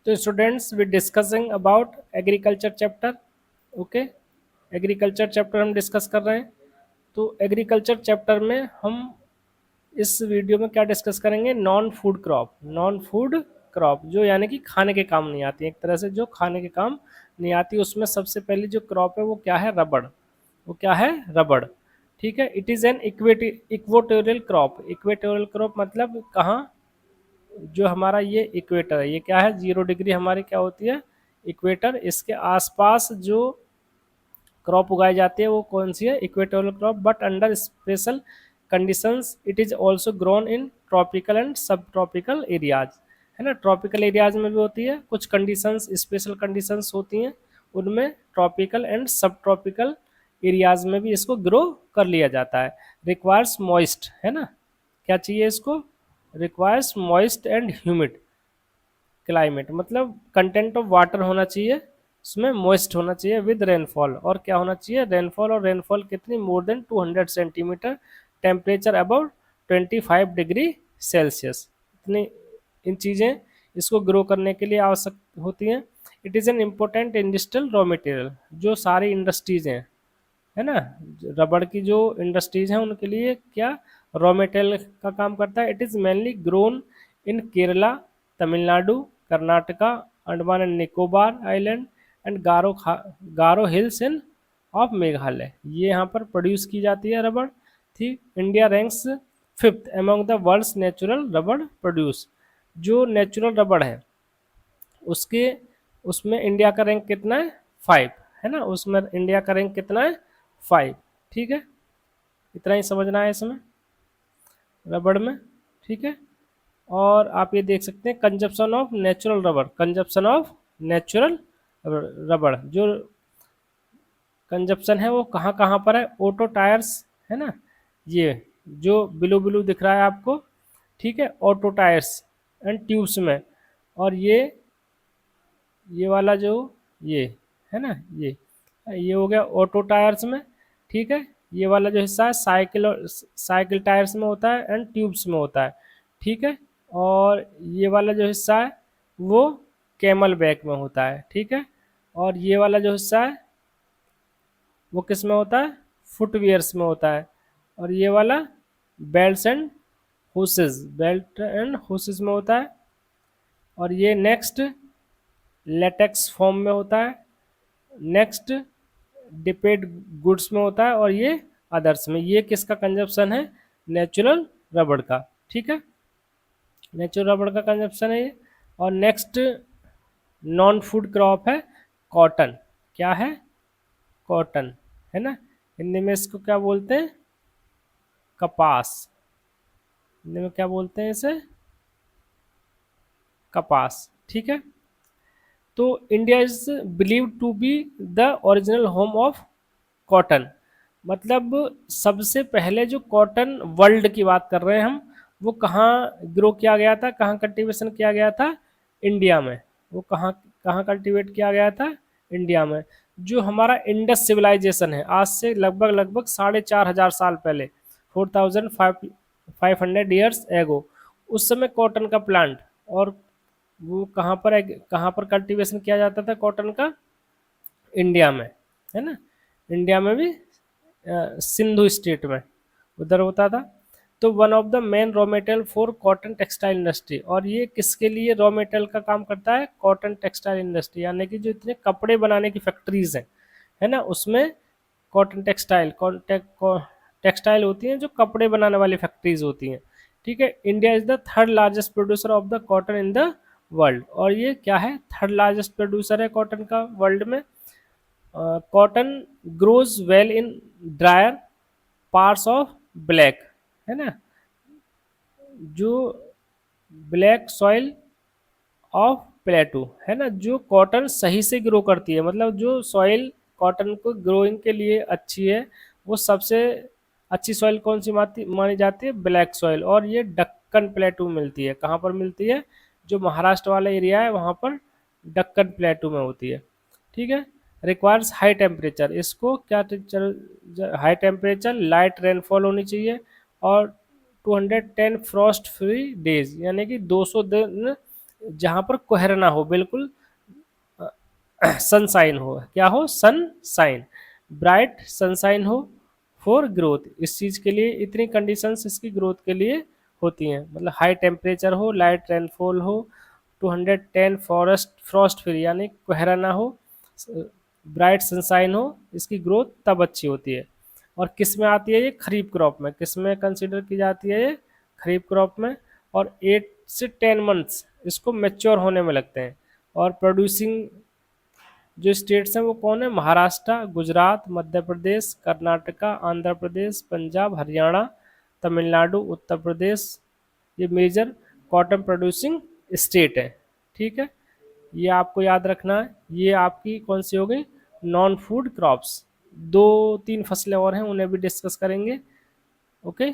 तो students we discussing about agriculture chapter. Okay, agriculture chapter हम discuss कर रहे हैं। तो एग्रीकल्चर चैप्टर में हम इस वीडियो में क्या डिस्कस करेंगे, non food crop. Non food crop जो यानी कि खाने के काम नहीं आती, एक तरह से जो खाने के काम नहीं आती, उसमें सबसे पहली जो क्रॉप है वो क्या है, रबड़। वो क्या है, रबड़। ठीक है, it is an equatorial crop. Equatorial crop मतलब कहाँ, जो हमारा ये इक्वेटर है, ये क्या है, 0 डिग्री हमारी क्या होती है, इक्वेटर। इसके आसपास जो क्रॉप उगाई जाती है वो कौन सी है, equatorial crop. But under special conditions it is also grown in tropical and सब ट्रॉपिकल एरियाज। है ना, ट्रॉपिकल एरियाज में भी होती है, कुछ कंडीशंस, स्पेशल कंडीशंस होती हैं उनमें, ट्रॉपिकल एंड सब ट्रॉपिकल एरियाज में भी इसको ग्रो कर लिया जाता है। रिक्वायर्स मॉइस्ट, है ना, क्या चाहिए इसको, requires moist and humid climate, मतलब कंटेंट ऑफ वाटर होना चाहिए उसमें, मॉइस्ट होना चाहिए विद रेनफॉल। और क्या होना चाहिए, रेनफॉल। और रेनफॉल कितनी, more than 200 centimetre. Temperature about 25 degree Celsius. इतनी इन चीज़ें इसको ग्रो करने के लिए आवश्यक होती हैं। It is an important industrial raw material. जो सारी इंडस्ट्रीज़ हैं, है ना, रबड़ की जो इंडस्ट्रीज हैं उनके लिए क्या रॉ मटेरियल का काम करता है। It is mainly grown in Kerala, Tamil Nadu, Karnataka, Andaman and Nicobar island and Garo hills in of Meghalaya. ये यहाँ पर प्रोड्यूस की जाती है रबड़। ठीक, India ranks 5th among the world's natural rubber produce. जो नेचुरल रबड़ है उसके, उसमें इंडिया का रैंक कितना है, 5। है ना, उसमें इंडिया का रैंक कितना है, 5। ठीक है, इतना ही समझना है इसमें, रबड़ में। ठीक है, और आप ये देख सकते हैं कंजप्शन ऑफ नेचुरल रबड़। कंजप्शन ऑफ नेचुरल रबड़ जो कंजप्शन है वो कहाँ कहाँ पर है, ऑटो टायर्स, है ना, ये जो ब्लू ब्लू दिख रहा है आपको, ठीक है, ऑटो टायर्स एंड ट्यूब्स में। और ये वाला जो, ये है ना, ये हो गया ऑटो टायर्स में। ठीक है, ये वाला जो हिस्सा है साइकिल और साइकिल टायर्स में होता है एंड ट्यूब्स में होता है। ठीक है, और ये वाला जो हिस्सा है वो कैमल बैक में होता है। ठीक है, और ये वाला जो हिस्सा है वो किस में होता है, फुटवियर्स में होता है। और ये वाला belt and hoses, belt and hoses में होता है। और ये नेक्स्ट लेटेक्स फॉर्म में होता है। नेक्स्ट डिपेड गुड्स में होता है। और ये अदर्स में। ये किसका कंजप्शन है, नेचुरल रबड़ का। ठीक है, नेचुरल रबड़ का कंजप्शन है ये। और नेक्स्ट नॉन फूड क्रॉप है कॉटन। क्या है, कॉटन, है ना, हिंदी में इसको क्या बोलते हैं, कपास। हिंदी में क्या बोलते हैं इसे, कपास। ठीक है, तो India is believe to be the original home of cotton. मतलब सबसे पहले जो कॉटन, वर्ल्ड की बात कर रहे हैं हम, वो कहाँ ग्रो किया गया था, कहाँ कल्टीवेशन किया गया था, इंडिया में। वो कहाँ कहाँ कल्टीवेट किया गया था, इंडिया में। जो हमारा इंडस सिविलाइजेशन है, आज से लगभग लगभग 4500 साल पहले, 4500 ईयर्स एगो, उस समय कॉटन का प्लांट, और वो कहाँ पर है, कहाँ पर कल्टीवेशन किया जाता था कॉटन का, इंडिया में। है ना, इंडिया में भी सिंधु स्टेट में उधर होता था। तो one of the main raw material for cotton textile industry. और ये किसके लिए रॉ मटेरियल का काम करता है, कॉटन टेक्सटाइल इंडस्ट्री, यानी कि जो इतने कपड़े बनाने की फैक्ट्रीज हैं, है ना, उसमें कॉटन टेक्सटाइल टेक्सटाइल होती हैं, जो कपड़े बनाने वाली फैक्ट्रीज होती हैं। ठीक है, India is the third largest producer of the cotton in the world. और ये क्या है, थर्ड लार्जेस्ट प्रोड्यूसर है कॉटन का वर्ल्ड में। Cotton grows well in dryer parts of black, है ना, जो ब्लैक सॉइल ऑफ प्लेटू, है ना, जो कॉटन सही से ग्रो करती है, मतलब जो सॉइल कॉटन को ग्रोइंग के लिए अच्छी है, वो सबसे अच्छी सॉइल कौन सी मानी जाती है, ब्लैक सॉइल। और ये डक्कन प्लेटू मिलती है, कहाँ पर मिलती है, जो महाराष्ट्र वाला एरिया है वहाँ पर डक्कन प्लेटू में होती है। ठीक है, रिक्वायर्स हाई टेम्परेचर। इसको क्या हाई टेम्परेचर, लाइट रेनफॉल होनी चाहिए, और 210 फ्रॉस्ट फ्री डेज, यानी कि 200 दिन जहाँ पर कोहरा ना हो, बिल्कुल सनसाइन हो, क्या हो, सनसाइन, ब्राइट सनसाइन हो फॉर ग्रोथ, इस चीज़ के लिए इतनी कंडीशंस इसकी ग्रोथ के लिए होती हैं, मतलब हाई टेम्परेचर हो, लाइट रेनफॉल हो, 210 फ्रॉस्ट फ्री यानी कोहरा ना हो, ब्राइट सनसाइन हो, इसकी ग्रोथ तब अच्छी होती है। और किस में आती है ये, खरीफ क्रॉप में, किस में कंसिडर की जाती है ये, खरीफ क्रॉप में। और 8 से 10 मंथ्स इसको मेच्योर होने में लगते हैं। और प्रोड्यूसिंग जो स्टेट्स हैं वो कौन है, महाराष्ट्र, गुजरात, मध्य प्रदेश, कर्नाटका, आंध्र प्रदेश, पंजाब, हरियाणा, तमिलनाडु, उत्तर प्रदेश, ये मेजर कॉटन प्रोड्यूसिंग स्टेट है। ठीक है, ये आपको याद रखना है। ये आपकी कौन सी हो गई, नॉन फूड क्रॉप्स। 2-3 फसलें और हैं, उन्हें भी डिस्कस करेंगे। ओके।